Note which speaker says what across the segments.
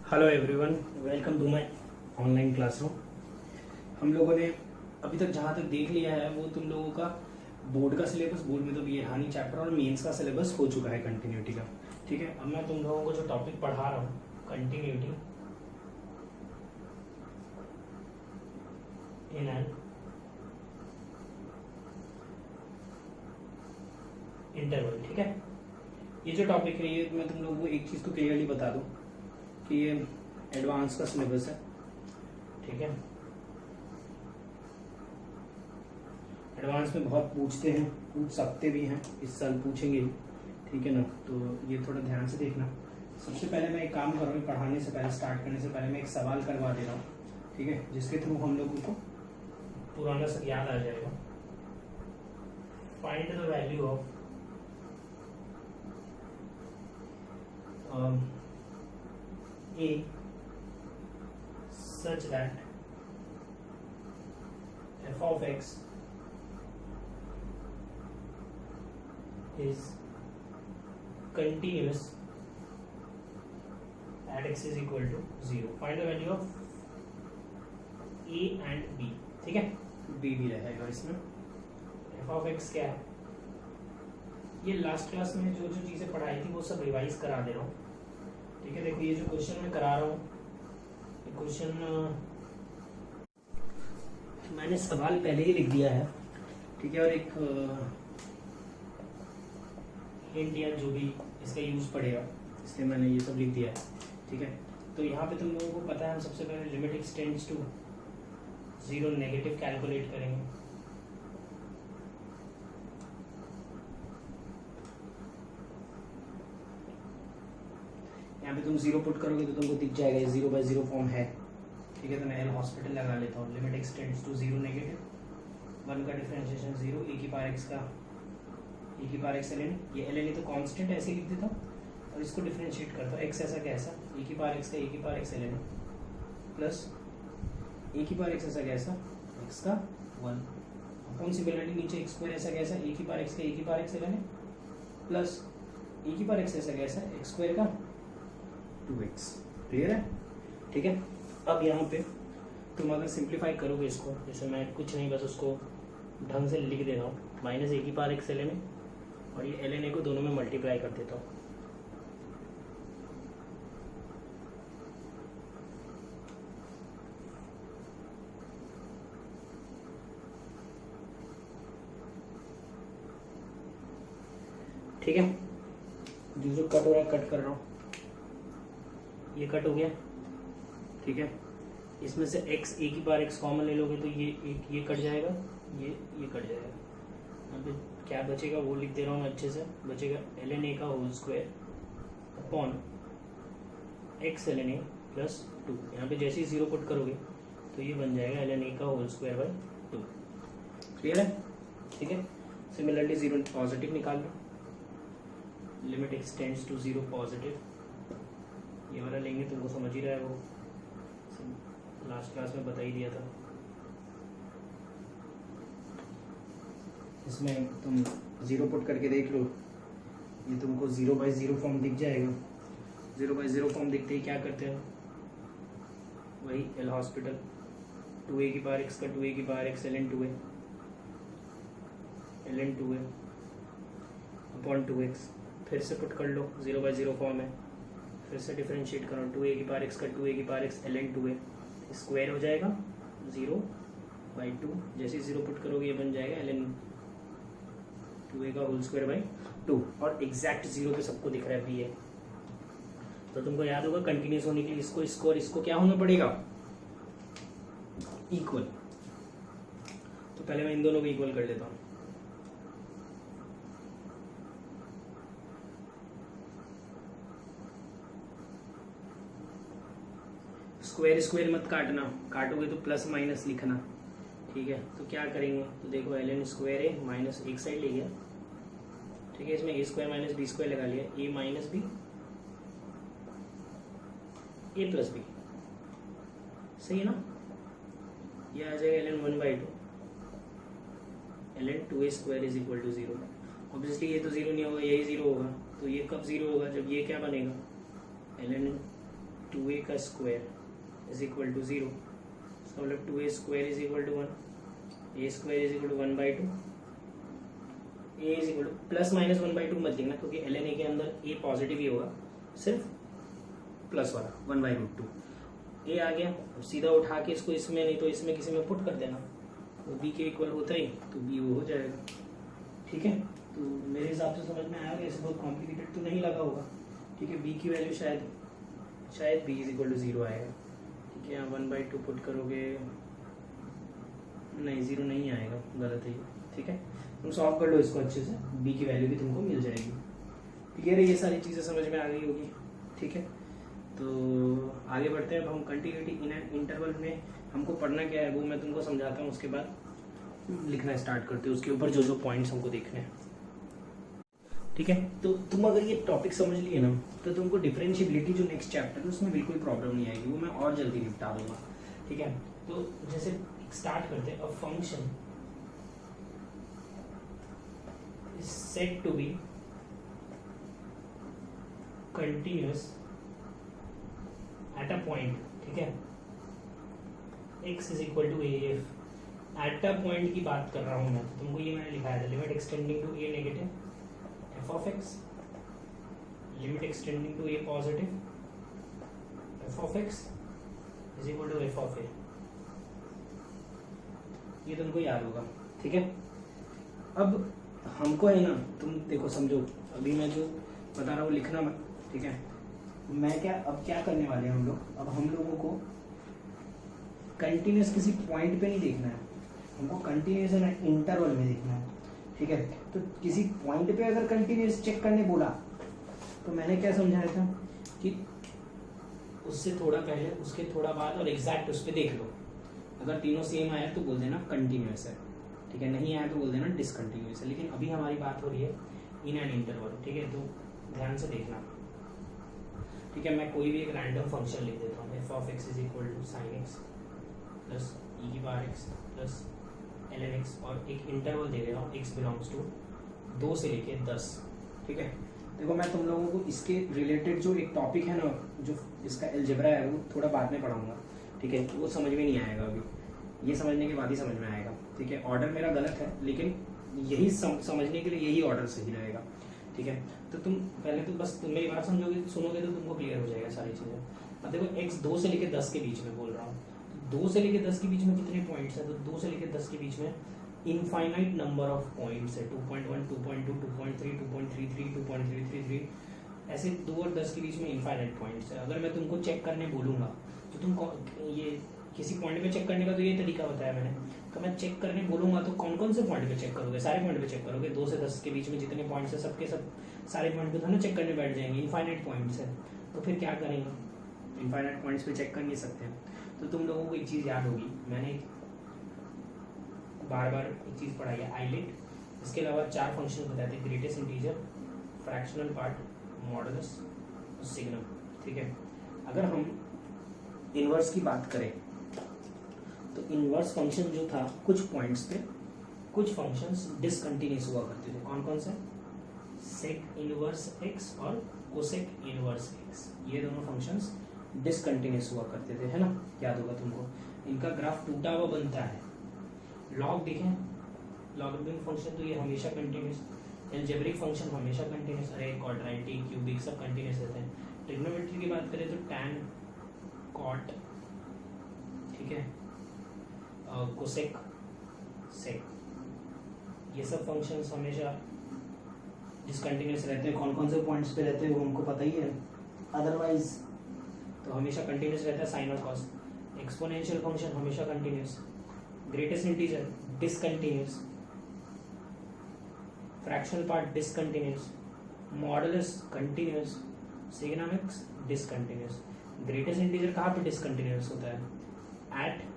Speaker 1: Hello everyone, welcome to my online classroom. हम लोगों ने अभी तक जहाँ तक देख लिया है वो तुम लोगों का बोर्ड का सिलेबस, बोर्ड में तो ये हानि चैप्टर और मेंस का सिलेबस हो चुका है कंटिन्यूटी का। ठीक है, अब मैं तुम लोगों को जो टॉपिक पढ़ा रहा हूँ कंटिन्यूटी इन एन इंटरवल। ठीक है, ये जो टॉपिक है ये मैं तुम लोगों को एक चीज़ तो क्लियरली बता दूँ कि ये एडवांस का सिलेबस है। ठीक है, एडवांस में बहुत पूछते हैं, पूछ सकते भी हैं, इस साल पूछेंगे भी। ठीक है ना, तो ये थोड़ा ध्यान से देखना। सबसे पहले मैं एक काम कर रहा हूँ, पढ़ाने से पहले, स्टार्ट करने से पहले मैं एक सवाल करवा दे रहा हूँ। ठीक है, जिसके थ्रू हम लोगों को पुराना सब याद आ जाएगा। Find the value of A such that f of x is continuous at x is equal to 0. Find the value of A and B. ठीक है, B भी रहेगा इसमें। f of x क्या है, ये लास्ट क्लास में जो जो चीज़ें पढ़ाई थी वो सब रिवाइज करा दे रहा हूँ। ठीक है, देखो ये जो क्वेश्चन मैं करा रहा हूँ, ये क्वेश्चन मैंने सवाल पहले ही लिख दिया है। ठीक है, और एक हिंट या जो भी इसका यूज पड़ेगा इसलिए मैंने ये सब लिख दिया है। ठीक है, तो यहाँ पे तुम लोगों को पता है हम सबसे पहले limit extends to 0 negative calculate करेंगे। यहाँ पे तुम 0 पुट करोगे तो तुमको दिख जाएगा ये 0/0 फॉर्म है। ठीक है, तो मैं एल हॉस्पिटल लगा लेता हूँ। लिमिट एक्सटेंड्स टू 0 नेगेटिव 1 का डिफरेंशिएशन 0 e की पावर x का e की पावर x ln, ये ln तो कांस्टेंट ऐसे लिख देता हूँ और इसको डिफरेंशिएट करता हूँ। x ऐसा कैसा e की पावर x का e की power x ln plus e की पावर x ऐसा कैसा x का 1 अपॉन सिमिलरली नीचे x स्क्वायर ऐसा कैसा e की पावर x का e की power x ln plus e की पावर x ऐसा कैसा x स्क्वायर का 2x। क्लियर है? ठीक है, अब यहाँ पे तुम अगर सिंप्लीफाई करोगे इसको, जैसे मैं कुछ नहीं बस उसको ढंग से लिख दे रहा हूँ, माइनस ए की पावर एक्स एल एन और ये एल एन ए को दोनों में मल्टीप्लाई कर देता हूँ। ठीक है, जो कट हो रहा है कट कर रहा हूँ, ये कट हो गया। ठीक है, इसमें से x a की पावर x कॉमन ले लोगे तो ये कट जाएगा, ये कट जाएगा। यहाँ पे क्या बचेगा वो लिख दे रहा हूँ मैं अच्छे से। बचेगा ln a का whole square upon x ln a plus 2। यहाँ पे जैसे ही 0 पुट करोगे तो ये बन जाएगा ln a का होल स्क्वायर बाई 2। क्लियर है? ठीक है, सिमिलरली 0 पॉजिटिव निकाल लो। लिमिट एक्सटेंड्स टू 0 पॉजिटिव, ये वाला लेंगे, तुमको समझ ही रहा है, वो लास्ट क्लास में बता ही दिया था। इसमें तुम 0 पुट करके देख लो, ये तुमको 0/0 फॉर्म दिख जाएगा। 0/0 फॉर्म दिखते ही क्या करते हैं, वही एल हॉस्पिटल 2a की पावर x का 2a की power x ln 2a upon 2x, फिर से पुट कर लो, 0/0 फॉर्म है, फिर से डिफरेंशिएट करो, 2a की पावर x का 2a की power x ln 2a square हो जाएगा 0/2। जैसे ही 0 पुट करोगे ये बन जाएगा ln 2a का होल स्क्वायर बाई 2 और एग्जैक्ट 0 पे सबको दिख रहा है भी है। तो तुमको याद होगा कंटिन्यूस होने के लिए इसको और इसको क्या होना पड़ेगा, इक्वल। तो पहले मैं इन दोनों को इक्वल कर लेता हूँ। स्क्वायर स्क्वायर मत काटना, काटोगे तो प्लस माइनस लिखना। ठीक है, तो क्या करेंगे, तो देखो ln स्क्वायर है माइनस एक साइड ले गया। ठीक है, इसमें a square minus B square लगा लिया, a minus B a plus B, सही है ना। ये आ जाएगा ln 1/2 ln 2a square is equal to 0। Obviously ये तो 0 नहीं होगा, यही 0 होगा, तो ये कब 0 होगा, जब ये क्या बनेगा ln 2a का स्क्वायर इज इक्वल टू 0, इसका मतलब 2a square is equal to 1, a square is equal to 1/2, a is equal to plus minus 1/2 मत लिखना क्योंकि ln a के अंदर a पॉजिटिव ही होगा, सिर्फ प्लस वाला 1/√2 a आ गया। अब सीधा उठा के इसको इसमें नहीं तो इसमें किसी में पुट कर देना, वो b के इक्वल होता ही तो b वो हो जाएगा। ठीक है, तो मेरे हिसाब से समझ में आया होगा, ऐसे बहुत कॉम्प्लिकेटेड तो नहीं लगा होगा। ठीक है, b की वैल्यू शायद b इज इक्वल टू 0 आएगा। ठीक है, यहाँ 1/2 पुट करोगे, नहीं 0 नहीं आएगा, गलत है। ठीक है, तुम सॉल्व कर लो इसको अच्छे से, b की वैल्यू भी तुमको मिल जाएगी। ठीक है, ये सारी चीज़ें समझ में आ गई होगी। ठीक है, तो आगे बढ़ते हैं। अब हम कंटिन्यूटी इन एन इंटरवल में हमको पढ़ना क्या है वो मैं तुमको समझाता हूँ, उसके बाद लिखना स्टार्ट करते हो उसके ऊपर जो जो पॉइंट्स हमको देखने हैं। ठीक है, तो तुम अगर ये टॉपिक समझ लिए ना तो तुमको डिफरेंशिएबिलिटी जो नेक्स्ट चैप्टर है उसमें बिल्कुल प्रॉब्लम नहीं आएगी, वो मैं और जल्दी निपटा दूंगा। ठीक है, तो जैसे स्टार्ट करते हैं। A function is said to be continuous at a point. ठीक है, x is equal to AF at a point की बात कर रहा हूँ मैं, तो तुमको ये मैंने लिखाया था, limit extending to a negative f of x, limit extending to a positive f of x is equal to f of a। ये तुमको याद होगा। ठीक है, अब हमको है ना, तुम देखो समझो, अभी मैं जो बता रहा हूँ लिखना मत। ठीक है, मैं अब क्या करने वाले हैं हम लोग, अब हम लोगों को कंटिन्यूस किसी पॉइंट पे नहीं देखना है, हमको कंटिन्यूस है ना इंटरवल में देखना है। ठीक है, तो किसी पॉइंट पे अगर कंटिन्यूस चेक करने बोला तो मैंने क्या समझाया था कि उससे थोड़ा पहले, उसके थोड़ा बाद और एग्जैक्ट उस पर देख लो। अगर तीनों सेम आया तो बोल देना कंटिन्यूस है। ठीक है, नहीं आया तो बोल देना डिसकंटिन्यूस है। लेकिन अभी हमारी बात हो रही है इन एन इंटरवल। ठीक है, तो ध्यान से देखना। ठीक है, मैं कोई भी एक रैंडम फंक्शन लिख देता हूँ, f of x is equal to sin x plus e की power x plus ln x, और एक इंटरवल दे रहा हूँ x बिलोंग्स टू 2 से लेके 10। ठीक है, देखो मैं तुम लोगों को इसके रिलेटेड जो एक टॉपिक है ना, जो इसका अलजेब्रा है वो थोड़ा बाद में पढ़ाऊंगा। ठीक है, वो समझ में नहीं आएगा अभी, ये समझने के बाद ही समझ में आएगा। ठीक है, ऑर्डर मेरा गलत है लेकिन यही समझने के लिए यही ऑर्डर सही रहेगा। ठीक है, तो तुम पहले तो बस तुम मेरी बात समझोगे, सुनोगे तो तुमको क्लियर हो जाएगा सारी चीज़ें। अब देखो x 2 से लेके 10 के बीच में बोल रहा हूँ, 2 से लेके 10 के बीच में कितने पॉइंट्स हैं, तो 2 से लेके 10 के बीच में इनफाइनाइट नंबर ऑफ पॉइंट्स है, 2.1, 2.2, 2.3, 2.33, 2.333, ऐसे 2 और 10 के बीच में इनफाइनाइट पॉइंट्स है। अगर मैं तुमको चेक करने बोलूँगा तो तुम ये किसी पॉइंट पे चेक करने का तो ये तरीका बताया मैंने, तो मैं चेक करने बोलूँगा तो कौन कौन से पॉइंट पे चेक करोगे, सारे पॉइंट पे चेक करोगे। 2 से 10 के बीच में जितने पॉइंट्स है सबके सब सारे पॉइंट पे तो ना चेक करने बैठ जाएंगे, इनफाइनाइट पॉइंट्स है, तो फिर क्या करेंगे, इनफाइनाइट पॉइंट्स पे चेक कर नहीं सकते हैं। तो तुम लोगों को एक चीज़ याद होगी, मैंने बार बार एक चीज़ पढ़ाई है, आइलेट। इसके अलावा 4 फंक्शन बताए थे, greatest integer, fractional part, modulus और सिग्नम। ठीक है, अगर हम इनवर्स की बात करें तो इनवर्स फंक्शन जो था कुछ पॉइंट्स पे कुछ फंक्शंस डिसकंटिन्यूस हुआ करते थे। कौन कौन से, सेक इनवर्स एक्स और कोसेक इनवर्स एक्स, ये दोनों फंक्शंस डिसकंटिन्यूस हुआ करते थे, है ना, याद होगा तुमको। इनका ग्राफ टूटा हुआ बनता है। लॉग देखें, लॉगरिथमिक फंक्शन तो ये हमेशा कंटिन्यूस, अलजेब्रिक फंक्शन हमेशा कंटिन्यूस, अरे क्वाड्रेटिक, क्यूबिक सब कंटिन्यूस रहते हैं। ट्रिग्नोमेट्री की बात करें तो टैन, कॉट, ठीक है, कोसेक, सेक, ये सब फंक्शंस हमेशा डिसकंटिन्यूस रहते हैं। कौन कौन से पॉइंट्स पे रहते हैं वो हमको पता ही है, अदरवाइज तो हमेशा कंटिन्यूस रहता है साइन और कॉस। एक्सपोनेंशियल फंक्शन हमेशा continuous, greatest integer discontinuous, fractional part discontinuous, modulus continuous, signum x discontinuous. Greatest integer कहाँ पे डिसकंटिन्यूस होता है, एट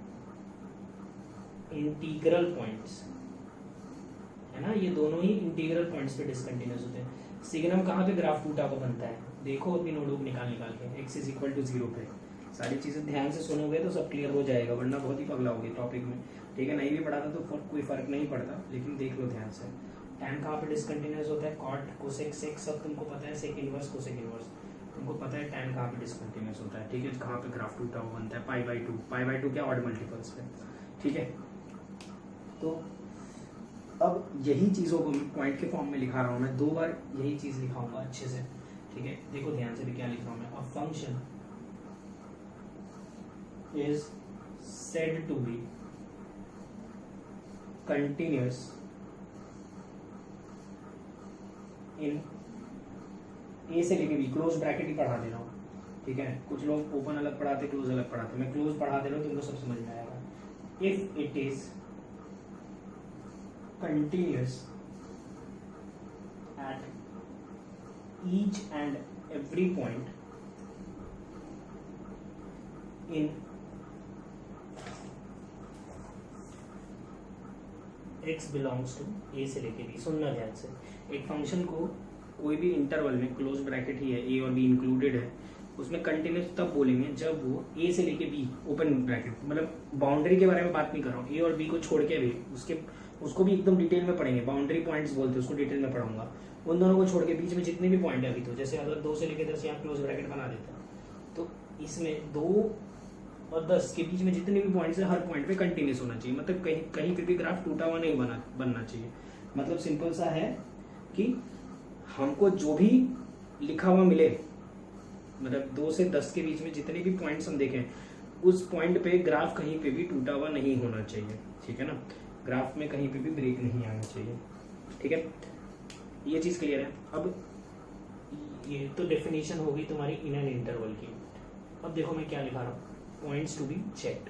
Speaker 1: इंटीग्रल पॉइंट्स, है ना, ये दोनों ही इंटीग्रल पॉइंट्स पे डिसकंटिन्यूस होते हैं। सिग्नम कहाँ पे ग्राफ टूटा हुआ बनता है, देखो अपनी नोटबुक निकाल के x इज इक्वल टू 0 पे। सारी चीज़ें ध्यान से सुनोगे तो सब क्लियर हो जाएगा, वरना बहुत ही पगला होगी टॉपिक में। ठीक है, नहीं भी पढ़ाता तो कोई फर्क नहीं पड़ता, लेकिन देख लो ध्यान से। टैन कहाँ पे डिसकंटिन्यूस होता है, कॉट, कोसेक, सेक सब तुमको पता है, सेक इनवर्स, कोसेक इनवर्स। तुमको पता है tan कहाँ पे डिसकंटिन्यूस होता है, ठीक है, कहाँ पे ग्राफ टूटा हुआ बनता है, पाई बाई टू क्या ऑड मल्टीपल्स पे, ठीक है। तो अब यही चीज़ों को मैं पॉइंट के फॉर्म में लिखा रहा हूँ, मैं 2 बार यही चीज़ लिखाऊंगा अच्छे से, ठीक है। देखो ध्यान से भी क्या लिख रहा हूँ मैं, अ function is said to be continuous in ए से लेके बी, क्लोज ब्रैकेट ही पढ़ा दे रहा हूँ, ठीक है। कुछ लोग ओपन अलग पढ़ाते, क्लोज अलग पढ़ाते, मैं क्लोज पढ़ा दे रहा हूँ, तुमको सब समझ में आएगा। If it is continuous at each and every point in x belongs to a से लेके बी। सुनना ध्यान से, एक फंक्शन को कोई भी इंटरवल में, क्लोज ब्रैकेट ही है, ए और बी इंक्लूडेड है, उसमें कंटिन्यूस तब बोलेंगे जब वो ए से लेके बी, ओपन ब्रैकेट, मतलब बाउंड्री के बारे में बात नहीं कर रहा हूँ, ए और बी को छोड़ के भी उसको भी एकदम डिटेल में पढ़ेंगे, बाउंड्री पॉइंट्स बोलते हैं उसको, डिटेल में पढ़ाऊंगा। उन दोनों को छोड़ के बीच में जितने भी पॉइंट है अभी, तो जैसे अगर 2 से लेके 10 यहाँ क्लोज ब्रैकेट बना देता है, तो इसमें 2 और 10 के बीच में जितने भी पॉइंट्स है, हर पॉइंट पे कंटिन्यूस होना चाहिए, मतलब कहीं कहीं पे भी ग्राफ टूटा हुआ नहीं बनना चाहिए। मतलब सिंपल सा है कि हमको जो भी लिखा हुआ मिले, मतलब 2 से 10 के बीच में जितने भी पॉइंट्स हम देखें, उस पॉइंट पे ग्राफ कहीं पे भी टूटा हुआ नहीं होना चाहिए, ठीक है ना, ग्राफ में कहीं पे भी ब्रेक नहीं आना चाहिए, ठीक है। ये चीज़ क्लियर है। अब ये तो डेफिनेशन हो गई तुम्हारी इन एन इंटरवल की। अब देखो मैं क्या लिखा रहा हूँ, पॉइंट्स टू बी चेक्ड।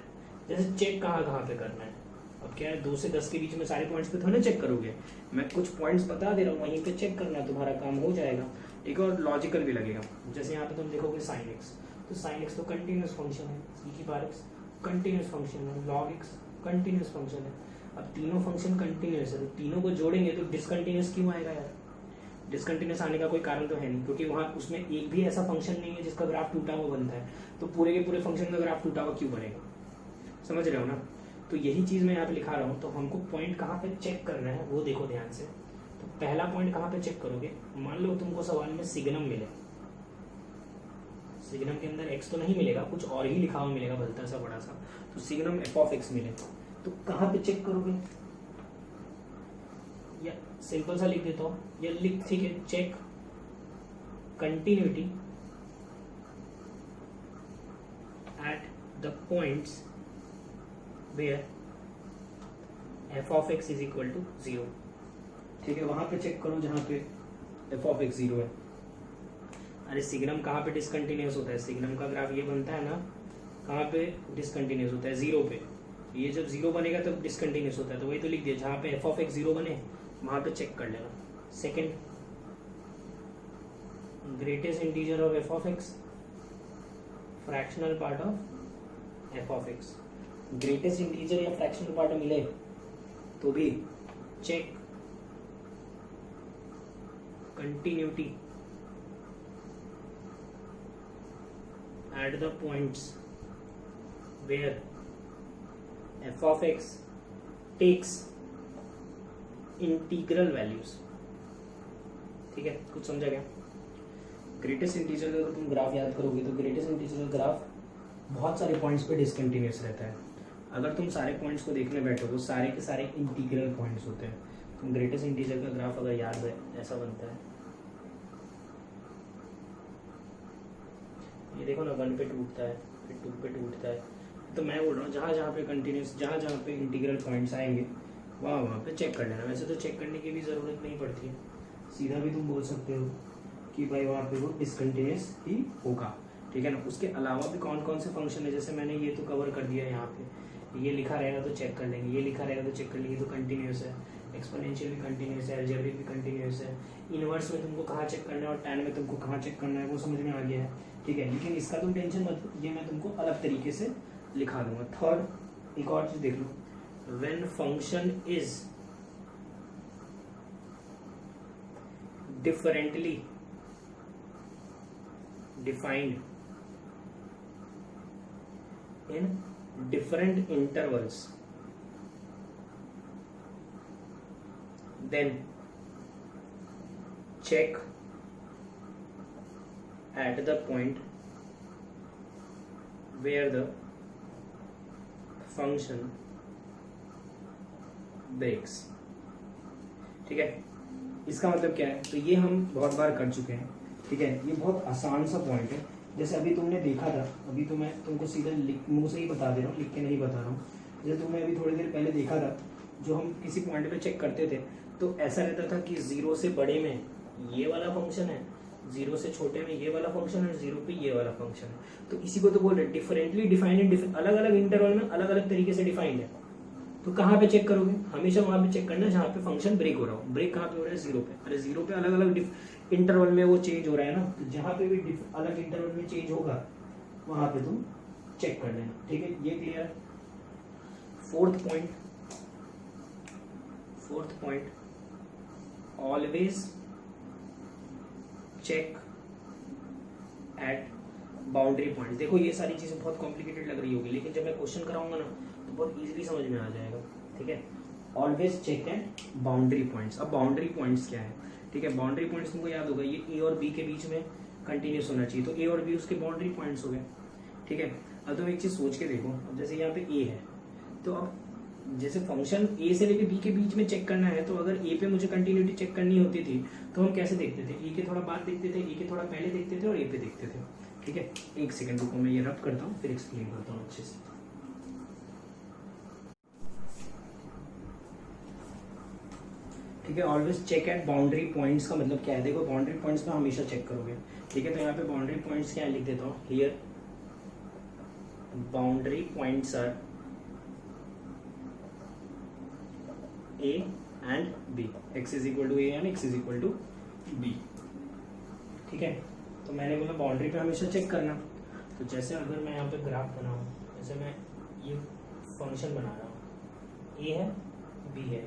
Speaker 1: जैसे चेक कहाँ कहाँ पे करना है, अब क्या है, 2 से 10 के बीच में सारे पॉइंट्स पे थोड़ा चेक करोगे, मैं कुछ पॉइंट्स बता दे रहा हूँ, वहीं पे चेक करना, तुम्हारा काम हो जाएगा, ठीक है, और लॉजिकल भी लगेगा। जैसे यहाँ पे तुम देखोगे साइन एक्स, तो साइन एक्स तो कंटिन्यूस फंक्शन है, ई की पावर एक्स कंटिन्यूस फंक्शन है, लॉग एक्स कंटिन्यूस फंक्शन है। अब तीनों फंक्शन कंटिन्यूस है, तो तीनों को जोड़ेंगे तो डिसकंटिन्यूस क्यों आएगा यार? डिसकंटिन्यूस आने का कोई कारण तो है नहीं, क्योंकि वहाँ उसमें एक भी ऐसा फंक्शन नहीं है जिसका ग्राफ टूटा हुआ बनता है, तो पूरे के पूरे फंक्शन का ग्राफ टूटा हुआ क्यों बनेगा? समझ रहे हो ना? तो यही चीज़ मैं यहाँ पे लिखा रहा हूँ। तो हमको पॉइंट कहाँ पे चेक करना है वो देखो ध्यान से। तो पहला पॉइंट कहाँ पे चेक करोगे, मान लो तुमको सवाल में सिग्नम मिले, सिग्नम के अंदर एक्स तो नहीं मिलेगा, कुछ और ही लिखा हुआ मिलेगा भलता सा बड़ा सा, तो सिग्नम एफ ऑफ एक्स मिले, तो कहाँ पे चेक करोगे? या सिंपल सा लिख देता हूँ, या लिख, ठीक है, check continuity at the points where F of X is equal to 0, ठीक है, वहां पे चेक करो जहां पे एफ ऑफ एक्स 0 है। अरे सिग्नम कहाँ पे डिसकंटिन्यूस होता है? सिग्नम का ग्राफ ये बनता है ना, कहाँ पे डिसकंटिन्यूस होता है? 0 पे। ये जब 0 बनेगा तब डिसकंटिन्यूस होता है, तो वही तो लिख दिया, जहाँ पे एफ ऑफ एक्स 0 बने वहां पे चेक कर लेना। Second, greatest integer of F of X, fractional part of F of X. Greatest integer या फ्रैक्शनल पार्ट मिले तो भी check continuity at the points where F of X takes integral values, ठीक है, कुछ समझा गया? ग्रेटेस्ट इंटीजर का अगर तुम ग्राफ याद करोगे तो ग्रेटेस्ट इंटीजर का ग्राफ बहुत सारे पॉइंट्स पे डिसकंटिन्यूस रहता है। अगर तुम सारे पॉइंट्स को देखने बैठो तो सारे के सारे इंटीग्रल पॉइंट्स होते हैं। तुम ग्रेटेस्ट इंटीजर का ग्राफ अगर याद है, ऐसा बनता है, ये देखो ना, 1 पे टूटता है, फिर 2 पे टूटता है। तो मैं बोल रहा हूँ जहाँ जहाँ पे कंटिन्यूस, जहाँ जहाँ पे इंटीग्रल पॉइंट्स आएंगे वहाँ पे चेक कर लेना। वैसे तो चेक करने की भी ज़रूरत नहीं पड़ती है, सीधा भी तुम बोल सकते हो कि भाई वहाँ पे वो डिसकंटिन्यूस ही होगा, ठीक है ना। उसके अलावा भी कौन कौन से फंक्शन है, जैसे मैंने ये तो कवर कर दिया है, यहाँ पे ये लिखा रहेगा तो चेक कर लेंगे, ये लिखा रहेगा तो चेक कर लेंगे, तो कंटिन्यूस है। एक्सपोनेंशियल भी कंटिन्यूस है, अलजेब्रिक भी कंटिन्यूस है। इनवर्स में तुमको कहाँ चेक करना है और टैन में तुमको कहाँ चेक करना है वो समझ में आ गया है, ठीक है। लेकिन इसका तुम टेंशन मत, ये मैं तुमको अलग तरीके से लिखा दूंगा। थर्ड, एक और चीज देख लो, when function is differently defined in different intervals, then check at the point where the function breaks। ठीक है, इसका मतलब क्या है, तो ये हम बहुत बार कर चुके हैं। ठीक है, ये बहुत आसान सा पॉइंट है। जैसे अभी तुमने देखा था, अभी तो मैं तुमको सीधा मुंह से ही बता दे रहा हूँ, लिख के नहीं बता रहा हूँ। जैसे तुमने अभी थोड़ी देर पहले देखा था, जो हम किसी पॉइंट पे चेक करते थे तो ऐसा रहता था कि 0 से बड़े में ये वाला फंक्शन है, 0 से छोटे में ये वाला फंक्शन है, 0 पे ये वाला फंक्शन है। तो इसी को तो बोल रहे डिफरेंटली डिफाइंड, अलग अलग इंटरवल में अलग अलग तरीके से डिफाइंड है। तो कहाँ पे चेक करोगे, हमेशा वहां पे चेक करना जहाँ पे फंक्शन ब्रेक हो रहा हो। ब्रेक कहाँ पे हो रहा है, 0 पे। अरे 0 पे अलग अलग इंटरवल में वो चेंज हो रहा है ना, तो जहाँ पे भी अलग इंटरवल में चेंज होगा वहां पे तुम चेक कर लेना। ठीक है, ये clear. Fourth point, always check at boundary point. देखो ये सारी चीजें बहुत कॉम्प्लिकेटेड लग रही होगी, लेकिन जब मैं क्वेश्चन कराऊंगा ना तो बहुत इजीली समझ में आ जाएगा। ठीक है, always check at boundary points. अब बाउंड्री पॉइंट्स क्या है, ठीक है, बाउंड्री पॉइंट्स तुमको याद होगा, ये ए और बी के बीच में कंटिन्यूस होना चाहिए, तो ए और बी उसके बाउंड्री पॉइंट्स हो गए। ठीक है, अब तुम एक चीज सोच के देखो, अब जैसे यहाँ पे ए है, तो अब जैसे फंक्शन ए से लेके बी के बीच में चेक करना है, तो अगर ए पे मुझे कंटिन्यूटी चेक करनी होती थी तो हम कैसे देखते थे, ए के थोड़ा बाद देखते थे, ए के थोड़ा पहले देखते थे और ए पे देखते थे। ठीक है, एक सेकंड रुको, मैं ये रब करता हूँ फिर एक्सप्लेन करता हूँ अच्छे से। ठीक है, always check at boundary points का मतलब क्या है, देखो बाउंड्री पॉइंट्स में हमेशा चेक करोगे। ठीक है, तो यहाँ पे बाउंड्री पॉइंट्स क्या है लिख देता हूँ, here boundary points are A and B, x is equal to A and x is equal to B। ठीक है, तो मैंने बोला बाउंड्री पे हमेशा चेक करना। तो जैसे अगर मैं यहाँ पे ग्राफ बनाऊँ, जैसे मैं ये फंक्शन बना रहा हूँ, A है B है।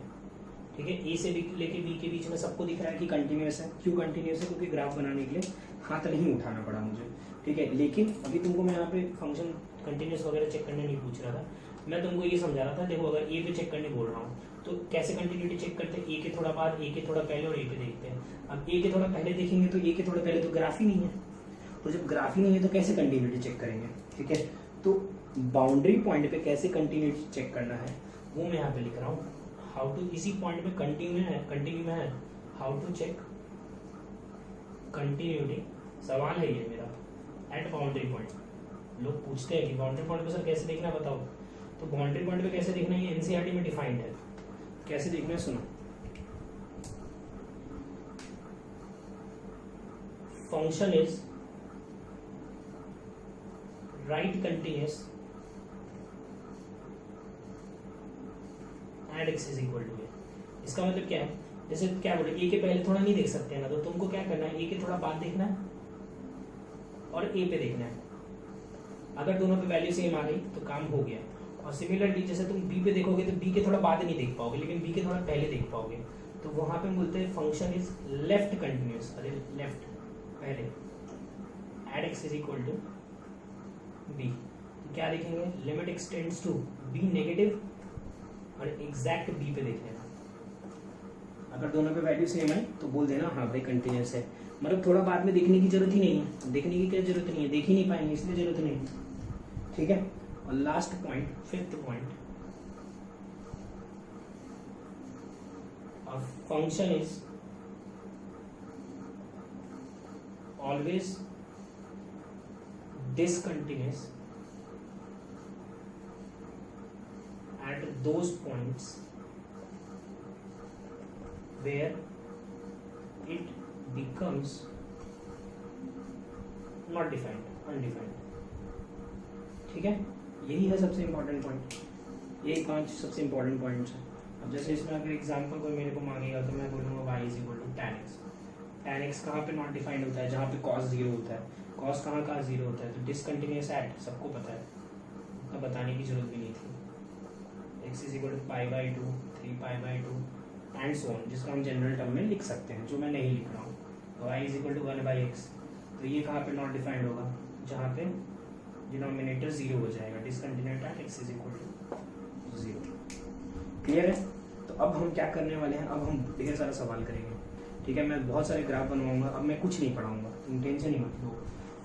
Speaker 1: ठीक है, A से लेके B के बीच में सबको दिख रहा है कि कंटिन्यूस है। क्यों कंटिन्यूस है, क्योंकि ग्राफ बनाने के लिए हाथ नहीं उठाना पड़ा मुझे। ठीक है, लेकिन अभी तुमको मैं यहाँ पे फंक्शन कंटिन्यूस वगैरह चेक करने नहीं पूछ रहा था, मैं तुमको ये समझा रहा था। देखो अगर ए पे चेक करने बोल रहा हूँ तो कैसे कंटिन्यूटी चेक करते हैं, ए के थोड़ा बाद, ए के थोड़ा पहले और ए पे देखते हैं। अब ए के थोड़ा पहले देखेंगे तो ए के थोड़ा पहले तो ग्राफ ही नहीं है, तो जब ग्राफ ही नहीं है तो कैसे कंटिन्यूटी चेक करेंगे। ठीक है, तो बाउंड्री पॉइंट पे कैसे कंटिन्यूटी चेक करना है वो मैं यहाँ पे लिख रहा हूँ। हाउ टू, इसी पॉइंट पे कंटिन्यू में है हाउ टू चेक कंटिन्यूटी, सवाल है ये मेरा, एट बाउंड्री पॉइंट। लोग पूछते हैं कि बाउंड्री पॉइंट पे सर कैसे देखना है बताओ, तो बाउंड्री पॉइंट पे कैसे देखना है ये एनसीईआरटी में डिफाइंड है। कैसे देखना है सुनो, function is right continuous and x is equal to a. इसका मतलब क्या है, जैसे क्या बोले ए के पहले थोड़ा नहीं देख सकते हैं ना, तो तुमको क्या करना है, ए के थोड़ा बाद देखना है और ए पे देखना है। अगर दोनों पे वैल्यू सेम आ गई तो काम हो गया। और सिमिलरली जैसे तुम बी पे देखोगे तो बी के थोड़ा बाद नहीं देख पाओगे, लेकिन बी के थोड़ा पहले देख पाओगे, तो वहां पे बोलते हैं फंक्शन इज लेफ्ट कंटिन्यूस। अरे लेफ्ट पहले, at x is equal to B, तो क्या देखेंगे, limit x tends to B negative और एग्जैक्ट बी पे देख लेना। अगर दोनों पे वैल्यू सेम है तो बोल देना हाँ भाई कंटिन्यूस है, मतलब थोड़ा बाद में देखने की जरूरत ही नहीं है, देखने की क्या जरूरत नहीं है, देख ही नहीं पाएंगे इसलिए जरूरत नहीं है। ठीक है, और last point, fifth point, a function is always discontinuous at those points where it becomes not defined, undefined। ठीक है, यही है सबसे इम्पोर्टेंट पॉइंट, यही 5 सबसे इम्पोर्टेंट पॉइंट्स हैं। अब जैसे इसमें अगर एग्जांपल कोई मेरे को मांगेगा तो मैं बोलूँगा y is equal to tan x। tan x कहाँ पे नॉट डिफाइंड होता है, जहाँ पे cos 0 होता है। cos कहाँ 0 होता है, तो डिसकंटिन्यूस एट, सबको पता है, तो बताने की जरूरत भी नहीं थी। x is equal to π/2, 3π/2 and so on, जिसको हम जनरल टर्म में लिख सकते हैं, जो मैं नहीं लिख रहा हूँ। तो y is equal to 1/x, तो ये कहाँ पे नॉट डिफाइंड होगा, जहाँ पे डिनोमिनेटर 0 हो जाएगा, discontinuous at x is equal to 0। Clear है, तो अब हम क्या करने वाले हैं, अब हम ढेर सारा सवाल करेंगे। ठीक है, मैं बहुत सारे ग्राफ बनवाऊंगा, अब मैं कुछ नहीं पढ़ाऊंगा, तुम टेंशन ही मत लो।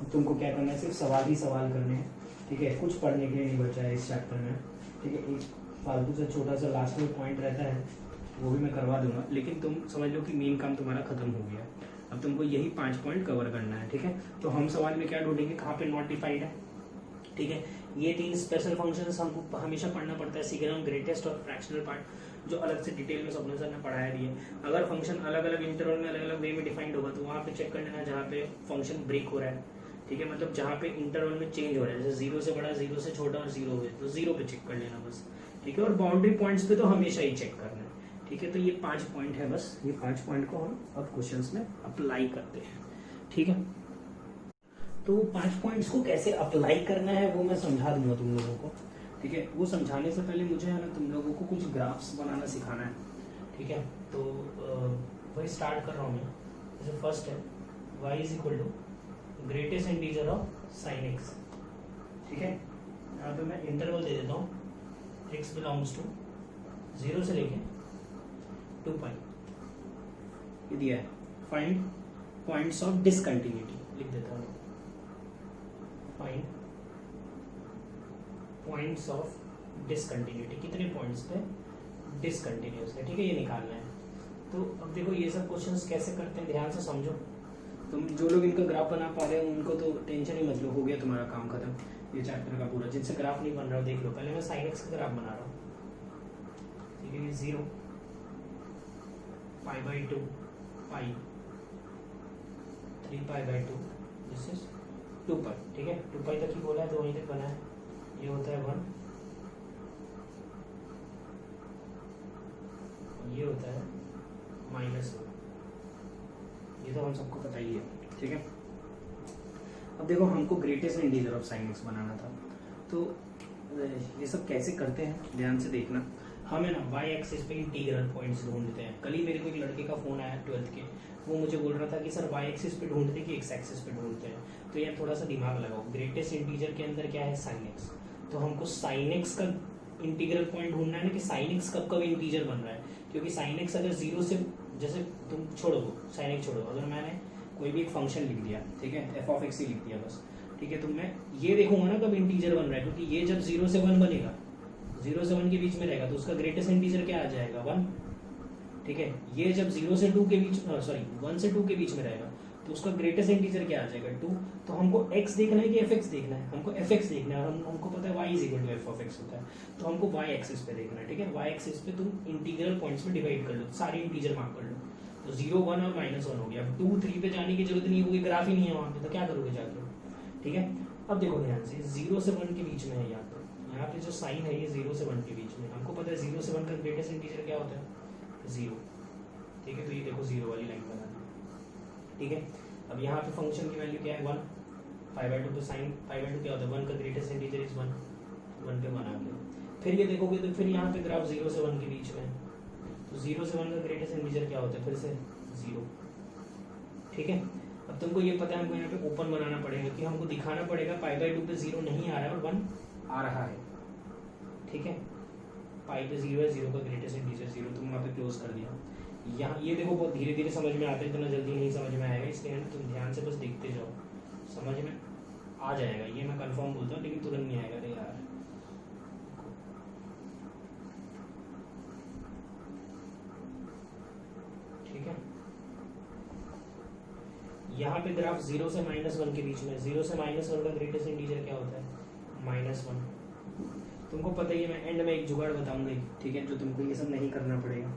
Speaker 1: अब तुमको क्या करना है, सिर्फ सवाल ही सवाल करने हैं, ठीक है, कुछ पढ़ने के लिए नहीं बचा है इस चैप्टर में, ठीक है। एक फालतू से छोटा सा लास्ट में पॉइंट रहता है, वो भी मैं करवा दूंगा, लेकिन तुम समझ लो कि मेन काम तुम्हारा खत्म हो गया। अब तुमको यही 5 पॉइंट कवर करना है, ठीक है। तो हम सवाल में क्या ढूंढेंगे, कहाँ पे नॉट डिफाइंड है, ठीक है। ये 3 स्पेशल फंक्शंस हमको हमेशा पढ़ना पड़ता है, सीगेनम, ग्रेटेस्ट और फ्रैक्शनल पार्ट, जो अलग से डिटेल में स्वप्न सर ने पढ़ाया भी है। अगर फंक्शन अलग अलग इंटरवल में अलग अलग वे में डिफाइंड होगा तो वहाँ पे चेक कर लेना जहाँ पे फंक्शन ब्रेक हो रहा है, ठीक है, मतलब जहाँ पे इंटरवल में चेंज हो रहा है, जैसे 0 से बड़ा, 0 से छोटा और 0 हुए तो 0 पे चेक कर लेना बस, ठीक है। और बाउंड्री पॉइंट्स पे तो हमेशा ही चेक करना है, ठीक है। तो ये 5 पॉइंट है बस, ये 5 पॉइंट को हम अब क्वेश्चंस में अप्लाई करते हैं, ठीक है। तो 5 पॉइंट्स को कैसे अप्लाई करना है वो मैं समझा दूंगा तुम लोगों को, ठीक है। वो समझाने से पहले मुझे है ना तुम लोगों को कुछ ग्राफ्स बनाना सिखाना है, ठीक है। तो वही स्टार्ट कर रहा हूँ मैं। जैसे फर्स्ट है y is equal to greatest integer of sine X, ठीक है। यहाँ पे मैं इंटरवल दे देता हूँ, x बिलोंग्स टू 0 से लेके 2 पाई, ये दिया है। फाइंड पॉइंट्स ऑफ डिसकंटिन्यूटी, लिख देता हूँ, फाइंड पॉइंट्स ऑफ डिसकंटिन्यूटी, कितने पॉइंट्स पे डिसकंटिन्यूस है, ठीक है, ये निकालना है। तो अब देखो ये सब क्वेश्चंस कैसे करते हैं, ध्यान से समझो। तुम जो लोग इनका ग्राफ बना पा रहे हो उनको तो टेंशन ही मत लो, हो गया तुम्हारा काम खत्म ये चैप्टर का पूरा। जिनसे ग्राफ नहीं बन रहा हो देख लो, पहले मैं साइन एक्स का ग्राफ बना रहा हूँ, ठीक है। 0 π/2 पाई 3 π/2 दिस इज 2 पाई, ठीक है। 2 पाई तक ही बोला है तो वहीं तक बना है। ये होता है 1, ये होता है -1, ये तो हम सबको पता ही है, ठीक है। अब देखो हमको greatest integer of sine x बनाना था, तो ये सब कैसे करते हैं ध्यान से देखना। हम है ना वाई एक्सिस पे इंटीग्रल पॉइंट्स ढूंढते हैं। कल ही मेरे को एक लड़के का फोन आया 12th के, वो मुझे बोल रहा था कि सर वाई एक्सिस पे ढूंढते कि एक्स एक्सिस पे ढूंढते हैं। तो यार थोड़ा सा दिमाग लगाओ, ग्रेटेस्ट इंटीजर के अंदर क्या है, साइन एक्स। तो हमको साइन एक्स का इंटीग्रल पॉइंट ढूंढना है ना कि साइन एक्स कब कब इंटीजर बन रहा है, क्योंकि साइन एक्स अगर 0 से, जैसे तुम छोड़ो साइन एक्स छोड़ो, अगर मैंने कोई भी एक फंक्शन लिख दिया, ठीक है, एफ ऑफ एक्स ही लिख दिया बस, ठीक है, तो मैं ये देखूंगा ना कब इंटीजर बन रहा है, क्योंकि ये जब 0 से 1 बनेगा, 0 से 1 के बीच में रहेगा तो उसका ग्रेटेस्ट इंटीजर क्या आ जाएगा, 1, ठीक है। ये जब 0 से 2 के बीच, सॉरी 1 से 2 के बीच में रहेगा तो उसका ग्रेटेस्ट इंटीजर क्या आ जाएगा, 2। तो हमको x देखना है कि एफ एक्स देखना है, हमको एफ एक्स देखना है, और हमको पता है y is equal to F of X होता है, तो हमको y एक्सिस पे देखना है, ठीक है। y एक्सिस पे तुम इंटीग्रल पॉइंट्स में डिवाइड कर लो, सारे इंटीजर मार्क कर लो, तो 0, 1 और -1 हो गया। अब 2, 3 पे जाने की जरूरत नहीं है, कोई ग्राफ ही नहीं है वहाँ पे, तो क्या करोगे जाके, ठीक है। अब देखो ध्यान से, 0 से 1 के बीच में है यहाँ पे जो साइन है ये 0 से 1 के बीच में, हमको पता है 0 से 1 का ग्रेटेस्ट इंटीजर क्या होता है, 0, ठीक है। तो ये देखो 0 वाली लाइन बना दी, ठीक है। अब यहाँ पे फंक्शन की वैल्यू क्या है, 1, π/2 तो साइन π/2 क्या होता है, 1 का ग्रेटेस्ट इंटीजर इज 1, 1 पे बना के फिर ये देखोगे तो फिर यहाँ पे ग्राफ 0 से 1 के बीच में, तो 0 से 1 का ग्रेटेस्ट इंटीजर क्या होता है, फिर से 0, ठीक है। अब तुमको ये पता है हमको यहाँ पे ओपन बनाना पड़ेगा कि हमको दिखाना पड़ेगा π/2 पे 0 नहीं आ रहा है और 1 आ रहा है, ठीक है। पाई पे 0 है, 0 का ग्रेटेस्ट इंटीजर 0, तुम वहाँ पे क्लोज कर दिया। यहाँ ये देखो बहुत धीरे धीरे समझ में आता है, इतना जल्दी नहीं समझ में आएगा, इसलिए तुम ध्यान से बस देखते जाओ, समझ में आ जाएगा, ये मैं कंफर्म बोलता हूँ, लेकिन तुरंत नहीं आएगा। अरे यार ठीक है, यहाँ पे ग्राफ 0 से -1 के बीच में, 0 से -1 का ग्रेटेस्ट इंटीजर क्या होता है, -1। तुमको पता ही है, मैं एंड में एक जुगाड़ बताऊंगा, ठीक है, जो तुमको ये सब नहीं करना पड़ेगा,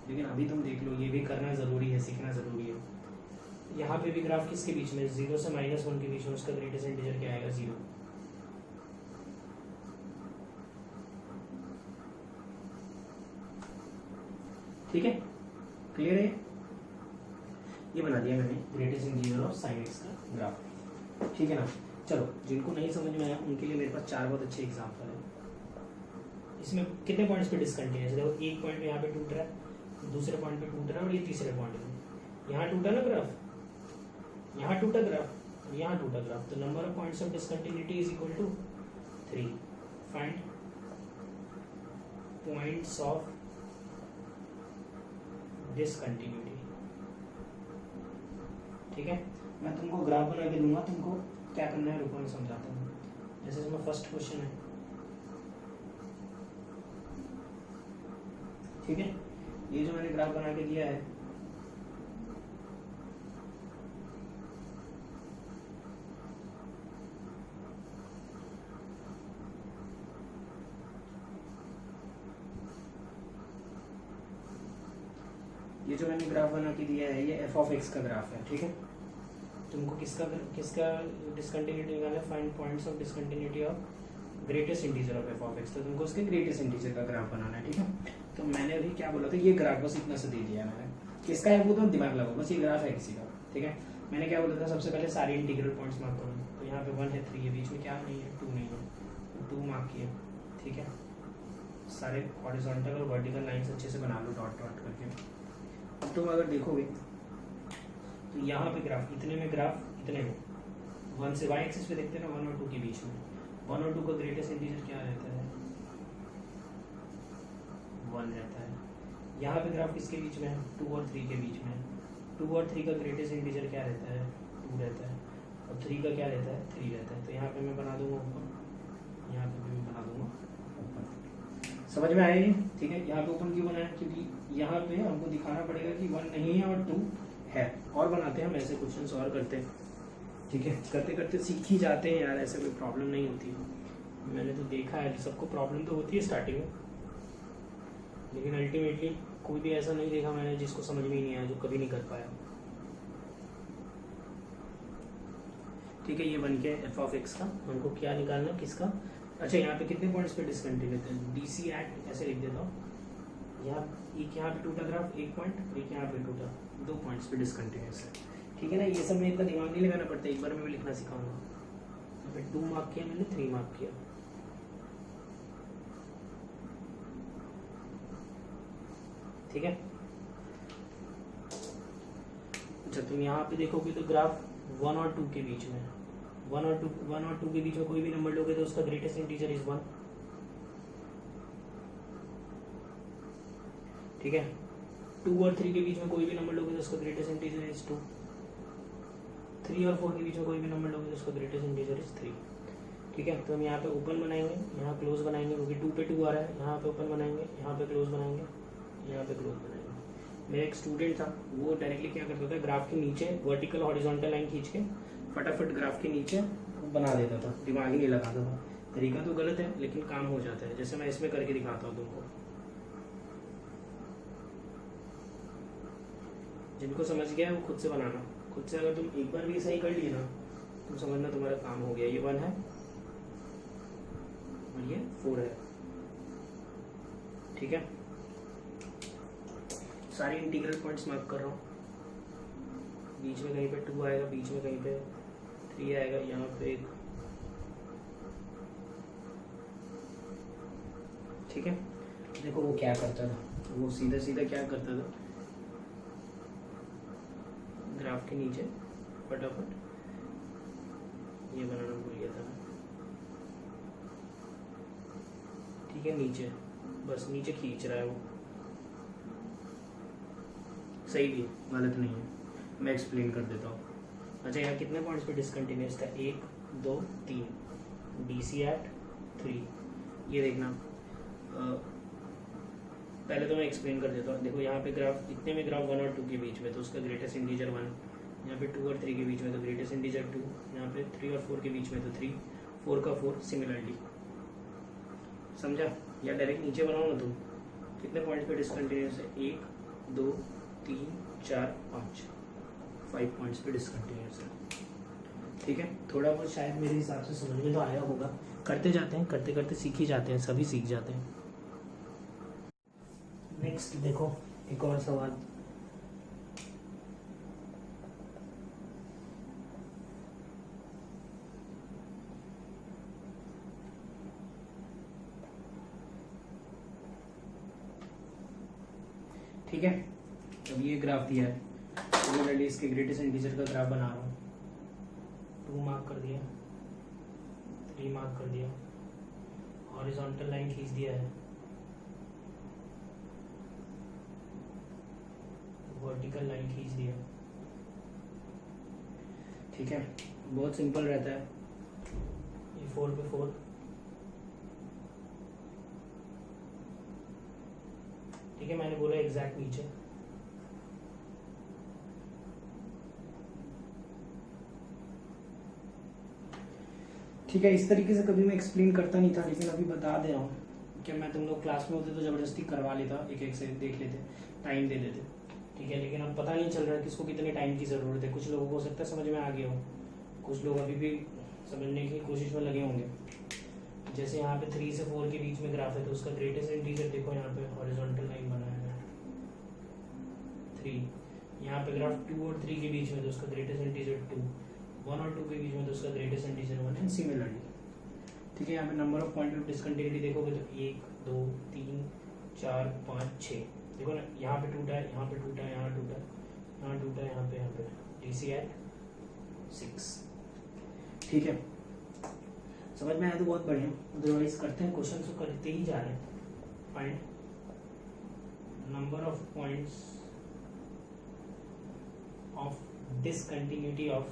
Speaker 1: लेकिन अभी तुम देख लो, ये भी करना ज़रूरी है, सीखना ज़रूरी है। यहाँ पे भी ग्राफ किसके बीच में, 0 से -1 के बीच में, उसका ग्रेटेस्ट इंटीजर क्या आएगा, 0, ठीक है, क्लियर है। ये बना दिया मैंने greatest integer of sine x का ग्राफ, ठीक है ना। चलो जिनको नहीं समझ में आया उनके लिए मेरे पास 4 बहुत अच्छे एग्जाम्पल है। इसमें कितने पॉइंट्स पे डिसकंटिन्यूस, देखो एक पॉइंट पे यहाँ पे टूट रहा है, दूसरे पॉइंट पे टूट रहा है, और ये तीसरे पॉइंट पे यहाँ टूटा ना ग्राफ, यहाँ टूटा ग्राफ, यहाँ टूटा ग्राफ, तो number of points of discontinuity is equal to 3। Find points of discontinuity, ठीक है, मैं तुमको ग्राफ बना के दूंगा, तुमको क्या करना है रुको मैं समझाता हूँ। जैसे इसमें फर्स्ट क्वेश्चन है, ठीक है, ये जो मैंने ग्राफ बना के दिया है, ये जो मैंने ग्राफ बना के दिया है ये एफ ऑफ एक्स का ग्राफ है, ठीक है। तुमको किसका डिसकंटिन्यूटी निकालना है, find points of discontinuity of greatest integer of F of x, तो तुमको उसके ग्रेटेस्ट इंटीजर का ग्राफ बनाना है, ठीक है। तो मैंने अभी क्या बोला था, ये ग्राफ बस इतना से दे दिया है मैंने, किसका है वो तो दिमाग लगाओ, बस ये ग्राफ है किसी का, ठीक है। मैंने क्या बोला था, सबसे पहले सारे इंटीग्रल पॉइंट्स मार्क करो, तो यहाँ पे 1 है 3 है, बीच में क्या नहीं है 2 नहीं है, तो 2 मार्क किया, ठीक है। सारे हॉरिजॉन्टल और वर्टिकल लाइंस अच्छे से बना लो डॉट डॉट करके। अब तुम अगर देखोगे तो यहाँ पे ग्राफ इतने में, ग्राफ इतने में 1 से y एक्सिस पे देखते हैं ना, 1 और 2 के बीच में 1 और 2 का ग्रेटेस्ट इंटीजर क्या रहता है, 1 रहता है। यहाँ पे ग्राफ किसके बीच में है, 2 और 3 के बीच में, 2 और 3 का ग्रेटेस्ट इंटीजर क्या रहता है, 2 रहता है, और 3 का क्या रहता है, 3 रहता है। तो यहाँ पे मैं बना दूंगा ऊपर, यहाँ पे भी मैं बना दूंगा ऊपर, समझ में आएगी, ठीक है। यहाँ पे ओपन क्यों बनाया, क्योंकि यहाँ पे हमको दिखाना पड़ेगा कि 1 नहीं है और 2 है। और बनाते हैं हम ऐसे क्वेश्चंस और करते हैं, ठीक है, करते करते सीख ही जाते हैं यार, ऐसे कोई प्रॉब्लम नहीं होती। मैंने तो देखा है सबको प्रॉब्लम तो होती है स्टार्टिंग में, लेकिन अल्टीमेटली कोई भी ऐसा नहीं देखा मैंने जिसको समझ में ही नहीं आया, जो कभी नहीं कर पाया, ठीक है। ये बन के एफ ऑफ एक्स का हमको क्या निकालना, किसका, अच्छा यहाँ पे कितने पॉइंट्स पे डिसकंटिन्यूटी है, डी सी एट ऐसे लिख देता हूँ, यहाँ एक यहाँ पे टूटा ग्राफ 1 पॉइंट, एक यहाँ पे टूटा 2 पॉइंट्स पे डिसकंटिन्यूस है, ठीक है ना। ये सब में इतना दिमाग नहीं लगाना पड़ता, एक बार में लिखना सिखाऊंगा। यहाँ पे 2 मार्क किया मैंने, 3 मार्क किया, ठीक है। अच्छा तुम यहाँ पे देखोगे तो ग्राफ 1 और 2 के बीच में, 1 और 2 के बीच में कोई भी नंबर लोगे तो उसका ग्रेटेस्ट इंटीजर इज 1, ठीक है। 2 और 3 के बीच में कोई भी नंबर लोगे तो उसका ग्रेटेस्ट इंटीजर इज 2, 3 और 4 के बीच में कोई भी नंबर लोगे तो उसका ग्रेटेस्ट इंटीजर इज 3, ठीक है। तो हम यहाँ पे ओपन बनाएंगे, यहाँ क्लोज बनाएंगे, क्योंकि 2 पे 2 आ रहा है, यहाँ पे ओपन बनाएंगे, यहाँ पे क्लोज बनाएंगे, यहाँ पे क्लोज बनाएंगे। मेरा एक स्टूडेंट था, वो डायरेक्टली क्या करता था, ग्राफ के नीचे वर्टिकल हॉरिजॉन्टल लाइन खींच के फटाफट ग्राफ के नीचे बना देता था, दिमाग ही नहीं लगाता था। तरीका तो गलत है लेकिन काम हो जाता है, जैसे मैं इसमें करके दिखाता हूँ तुमको। जिनको समझ गया है वो खुद से बनाना, खुद से अगर तुम एक बार भी सही कर लिए ना, तुम समझना तुम्हारा काम हो गया। ये 1 है और ये 4 है, ठीक है। सारे इंटीग्रल पॉइंट्स मार्क कर रहा हूँ, बीच में कहीं पे 2 आएगा, बीच में कहीं पे 3 आएगा, यहाँ पे 1, ठीक है। देखो वो क्या करता था, वो सीधा सीधा क्या करता था, ग्राफ के नीचे फटाफट ये बनाना भूल गया था, ठीक है। नीचे बस नीचे खींच रहा है वो, सही भी गलत नहीं है, मैं एक्सप्लेन कर देता हूँ। अच्छा यहाँ कितने पॉइंट्स पे डिसकंटिन्यूस था, 1 2 3, डी सी एट 3। ये देखना पहले तो मैं एक्सप्लेन कर देता हूँ। देखो यहाँ पे ग्राफ इतने में ग्राफ 1 और 2 के बीच में तो उसका ग्रेटेस्ट इंटीजर 1, यहाँ पे 2 और 3 के बीच में तो ग्रेटेस्ट इंटीजर 2, यहाँ पे 3 और 4 के बीच में तो 3, 4 का 4 सिमिलरली, समझा। या डायरेक्ट नीचे बनाओ ना तुम, कितने पॉइंट्स पे डिसकंटिन्यूस है, 1 2 3 4 5 पॉइंट्स पे डिसकंटिन्यूस है, ठीक है। थोड़ा बहुत शायद मेरे हिसाब से समझ में तो आया होगा, करते जाते हैं, करते करते सीख ही जाते हैं, सभी सीख जाते हैं। नेक्स्ट देखो एक और सवाल, ठीक है। अब ये ग्राफ दिया है, सिमिलरली इसके ग्रेटेस्ट इंटीजर का ग्राफ बना रहा हूँ। 2 मार्क कर दिया, 3 मार्क कर दिया, हॉरिजॉन्टल लाइन खींच दिया है, वर्टिकल लाइन खींच दिया, ठीक है, बहुत सिंपल रहता है ये 4 पे 4, ठीक है, मैंने बोला एग्जैक्ट नीचे। ठीक है, इस तरीके से कभी मैं एक्सप्लेन करता नहीं था, लेकिन अभी बता दे रहा हूँ। क्या मैं तुम लोग क्लास में होते तो जबरदस्ती करवा लेता, एक एक से देख लेते, टाइम दे देते, ठीक है, लेकिन अब पता नहीं चल रहा किसको कितने टाइम की ज़रूरत है। कुछ लोगों को हो सकता है समझ में आ गया हो, कुछ लोग अभी भी समझने की कोशिश में लगे होंगे। जैसे यहाँ पे 3 से 4 के बीच में ग्राफ है, तो उसका ग्रेटेस्ट इंटीजर देखो, यहाँ पे हॉरिजॉन्टल लाइन बनाया है 3। यहाँ पे ग्राफ 2 और 3 के बीच में, तो उसका ग्रेटेस्ट इंटीजर 2, 1 और 2 के बीच में, तो उसका ग्रेटेस्ट इंटीजर 1 एंड सिमिलरली। ठीक है, यहाँ पे number of point of discontinuity देखोगे तो 1 2 3 4 5 6, देखो ना, यहाँ पे टूटा है, यहाँ पे टूटा है, यहाँ टूटा है, यहाँ टूटा है, यहाँ पे DC एट 6। ठीक है, समझ में आया तो बहुत बढ़िया। अदरवाइज करते हैं क्वेश्चन तो करते ही जा रहे हैं। Find number of points of discontinuity of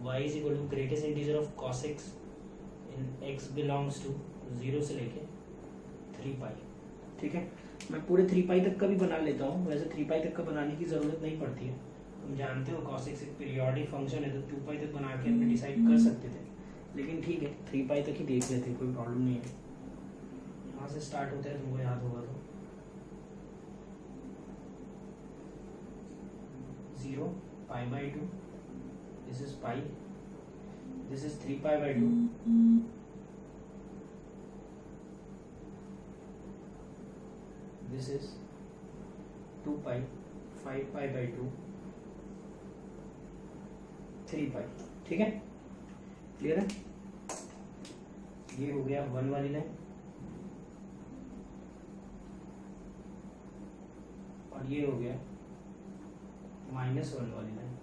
Speaker 1: y is equal to greatest integer of cos x in x belongs to 0 से लेके 3 पाई। ठीक है, मैं पूरे 3 पाई तक का भी बना लेता हूँ। वैसे 3 पाई तक का बनाने की जरूरत नहीं पड़ती है, तुम जानते हो cos x एक पीरियोडिक फंक्शन है, तो 2 पाई तक बना के हमने डिसाइड कर सकते थे, लेकिन ठीक है 3 पाई तक ही देख लेते, कोई प्रॉब्लम नहीं है। यहाँ से स्टार्ट होता है, तुमको याद होगा तो 0 pi by 2, this is pi, this is 3 pi by 2, this is 2 pi, 5 pi by 2, 3 पाई। ठीक है, क्लियर है? ये हो गया 1 वाली लाइन, और ये हो गया -1 वाली लाइन।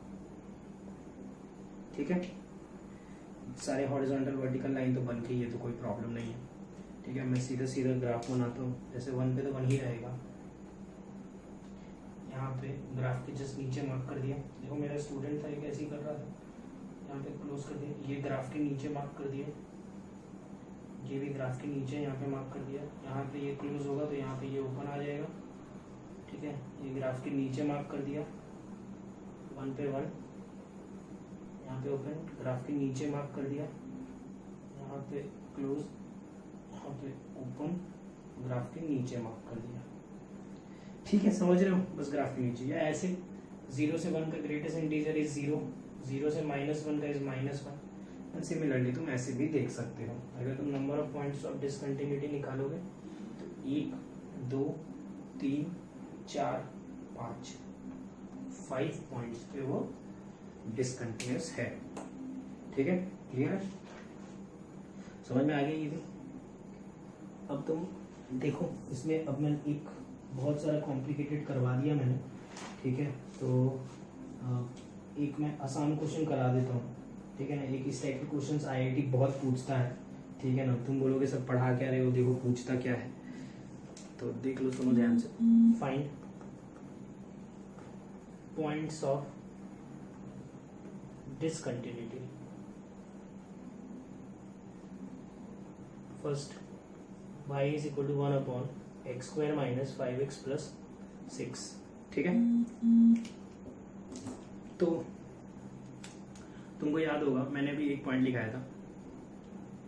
Speaker 1: ठीक है, सारे हॉरिजॉन्टल वर्टिकल लाइन तो बन गई है, तो कोई प्रॉब्लम नहीं है। ठीक है, मैं सीधा सीधा ग्राफ बनाता हूँ। जैसे 1 पे तो 1 ही रहेगा, यहाँ पे ग्राफ के जस्ट नीचे मार्क कर दिया। देखो मेरा स्टूडेंट था, एक ऐसे ही कर रहा था, यहाँ पे क्लोज कर दिया, ये ग्राफ के नीचे मार्क कर दिया, ये भी ग्राफ के नीचे यहाँ पे मार्क कर दिया। यहाँ पे ये क्लोज होगा तो यहाँ पे ये ओपन आ जाएगा। ठीक है, ये ग्राफ के नीचे मार्क कर दिया, 1 पे 1, यहाँ पे ओपन, ग्राफ के नीचे मार्क कर दिया, यहाँ पे क्लोज, यहाँ पे ओपन, ग्राफ के नीचे मार्क कर दिया। ठीक है, समझ रहे हो? बस ग्राफ के नीचे, या ऐसे 0 से 1 का ग्रेटेस्ट इंटीजर इज 0, 0 से -1 का इज -1, एंड सिमिलरली तुम ऐसे भी देख सकते हो। अगर तुम number of points of discontinuity निकालोगे तो 1 2 3 4 5 5 पॉइंट्स पे वो डिसकंटिन्यूस है। ठीक है, क्लियर है? समझ में आ गया ये भी? अब तुम देखो, इसमें अब मैंने एक बहुत सारा कॉम्प्लिकेटेड करवा दिया मैंने। ठीक है, तो एक मैं आसान क्वेश्चन करा देता हूँ। ठीक है ना, एक इस टाइप के क्वेश्चंस IIT बहुत पूछता है। ठीक है ना, तुम बोलोगे सब पढ़ा क्या रहे हो, देखो पूछता क्या है, तो देख लो, सुनो ध्यान से। Find points of discontinuity. First, y is equal to 1/x² - 5x + 6। ठीक है, तो तुमको याद होगा मैंने भी एक पॉइंट लिखाया था,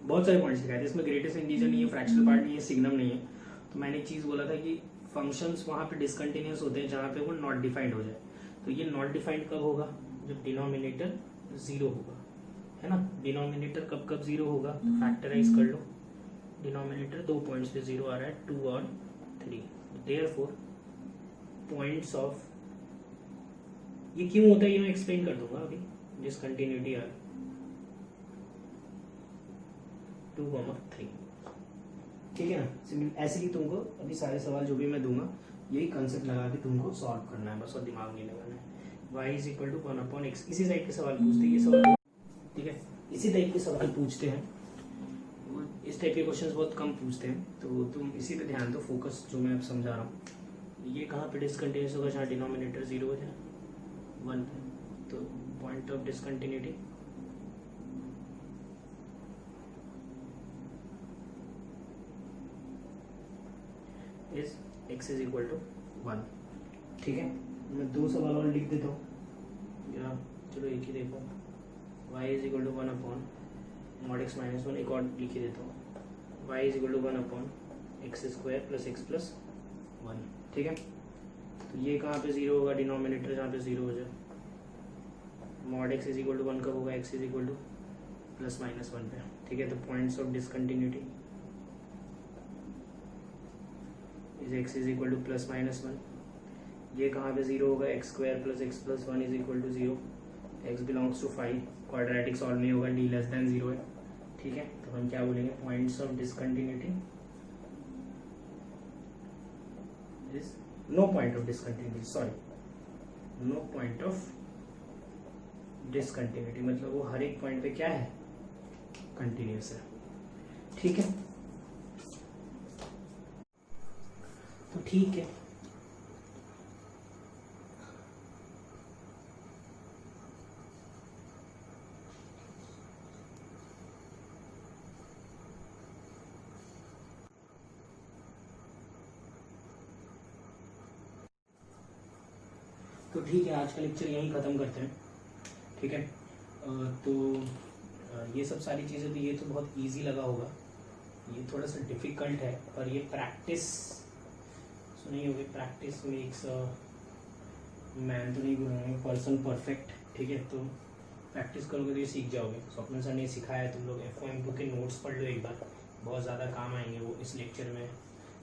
Speaker 1: बहुत सारे पॉइंट्स लिखाए थे, इसमें ग्रेटेस्ट इंटीजर नहीं है, फ्रैक्शनल पार्ट नहीं है, सिग्नम नहीं है। तो मैंने एक चीज़ बोला था कि फंक्शंस वहाँ पे डिसकंटिन्यूस होते हैं जहाँ पे वो नॉट डिफाइंड हो जाए। तो ये नॉट डिफाइंड कब होगा? जब डिनोमिनेटर 0 होगा, है ना। डिनोमिनेटर कब कब 0 होगा? तो फैक्टराइज कर लो, डिनोमिनेटर 2 पॉइंट्स पे 0 आ रहा है, 2 और 3। देयरफॉर पॉइंट्स ऑफ, ये क्यों होता है ये मैं एक्सप्लेन कर दूंगा अभी। Discontinuity are 2, 3। ठीक है ना, ऐसे ही तुमको अभी सारे सवाल जो भी मैं दूंगा यही कंसेप्ट लगा के तुमको सॉल्व करना है, बस और दिमाग नहीं लगाना है। y is equal to 1/x, इसी टाइप के सवाल पूछते हैं ये सवाल। ठीक है, इसी टाइप के सवाल पूछते हैं, इस टाइप के क्वेश्चंस बहुत कम पूछते हैं, तो तुम इसी पे ध्यान दो, फोकस जो मैं अब समझा रहा हूँ। ये कहाँ पे डिसकंटिन्यूस होगा? जहाँ डिनोमिनेटर 0 हो जाए, 1 पे, तो point of discontinuity is x is equal to 1। ठीक है, मैं 2 सवाल और लिख देता हूँ, या चलो एक ही देखो, y is equal to 1 upon mod x minus 1, एक और लिख ही देता हूँ, y is equal to 1 upon X square plus X plus 1। ठीक है, तो ये कहाँ पे 0 होगा, डिनोमिनेटर जहाँ पे 0 हो जाए, mod x is equal to 1 कब होगा, x is equal to plus minus 1 पे। ठीक है, तो points of discontinuity is x is equal to plus minus 1, ये कहाँ पे 0 होगा, X square plus X plus 1 is equal to 0, x belongs to 5, quadratic solve नहीं होगा, d लेस देन 0 है। ठीक है, तो हम क्या बोलेंगे, points of discontinuity is no point of discontinuity, sorry no point of discontinuity, मतलब वो हर एक पॉइंट पे क्या है, कंटिन्यूस है। ठीक है, तो ठीक है, तो ठीक है, आज का लेक्चर यहीं ख़त्म करते हैं। ठीक है, तो ये सब सारी चीज़ें, तो ये तो बहुत इजी लगा होगा, ये थोड़ा सा डिफ़िकल्ट है, पर ये प्रैक्टिस सुनी होगी, प्रैक्टिस मेक्स मैन तो नहीं बोलूँगा, पर्सन परफेक्ट। ठीक है, तो प्रैक्टिस करोगे तो ये सीख जाओगे। स्वप्न सर ने सिखाया है, तुम लोग FOM के नोट्स पढ़ लो एक बार, बहुत ज़्यादा काम आएंगे वो इस लेक्चर में,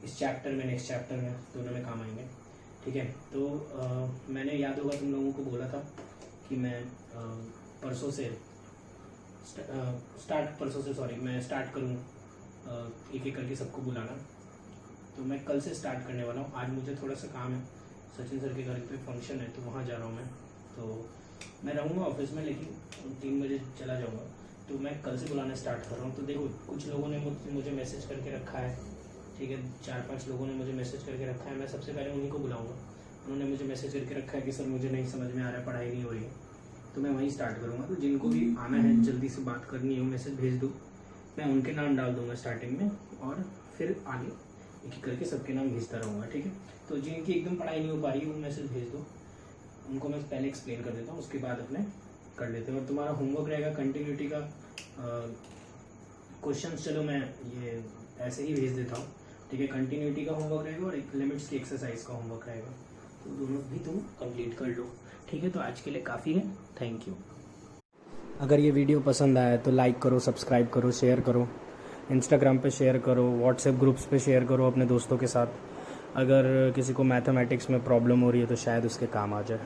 Speaker 1: इस चैप्टर में, नेक्स्ट चैप्टर में, दोनों में काम आएंगे। ठीक है, तो मैंने याद होगा तुम लोगों को बोला था कि मैं परसों से मैं स्टार्ट करूँ एक एक करके सबको बुलाना, तो मैं कल से स्टार्ट करने वाला हूँ। आज मुझे थोड़ा सा काम है, सचिन सर के घर पे फंक्शन है, तो वहाँ जा रहा हूँ मैं, तो मैं रहूँगा ऑफिस में, लेकिन 3 बजे चला जाऊँगा, तो मैं कल से बुलाना स्टार्ट कर रहा हूँ। तो देखो, कुछ लोगों ने मुझे मैसेज करके रखा है, ठीक है, 4-5 लोगों ने मुझे मैसेज करके रखा है, मैं सबसे पहले उन्हीं को बुलाऊँगा। उन्होंने मुझे मैसेज करके रखा है कि सर मुझे नहीं समझ में आ रहा है, पढ़ाई नहीं हो रही है, तो मैं वहीं स्टार्ट करूँगा। तो जिनको भी आना है, जल्दी से बात करनी हो, मैसेज भेज दो, मैं उनके नाम डाल दूँगा स्टार्टिंग में, और फिर आगे एक एक करके सबके नाम भेजता रहूँगा। ठीक है, तो जिनकी एकदम पढ़ाई नहीं हो पा रही है वो मैसेज भेज दो, उनको मैं पहले एक्सप्लेन कर देता हूँ, उसके बाद अपने कर लेते हैं। और तुम्हारा होमवर्क रहेगा कंटिन्यूटी का क्वेश्चन, चलो मैं ये ऐसे ही भेज देता हूँ। ठीक है, कंटिन्यूटी का होमवर्क रहेगा और एक लिमिट्स की एक्सरसाइज का होमवर्क रहेगा, तो दोनों भी तुम कंप्लीट कर लो। ठीक है, तो आज के लिए काफ़ी है, थैंक यू। अगर ये वीडियो पसंद आया तो लाइक करो, सब्सक्राइब करो, शेयर करो, इंस्टाग्राम पे शेयर करो, व्हाट्सएप ग्रुप्स पे शेयर करो अपने दोस्तों के साथ। अगर किसी को मैथमेटिक्स में प्रॉब्लम हो रही है तो शायद उसके काम आ जाए।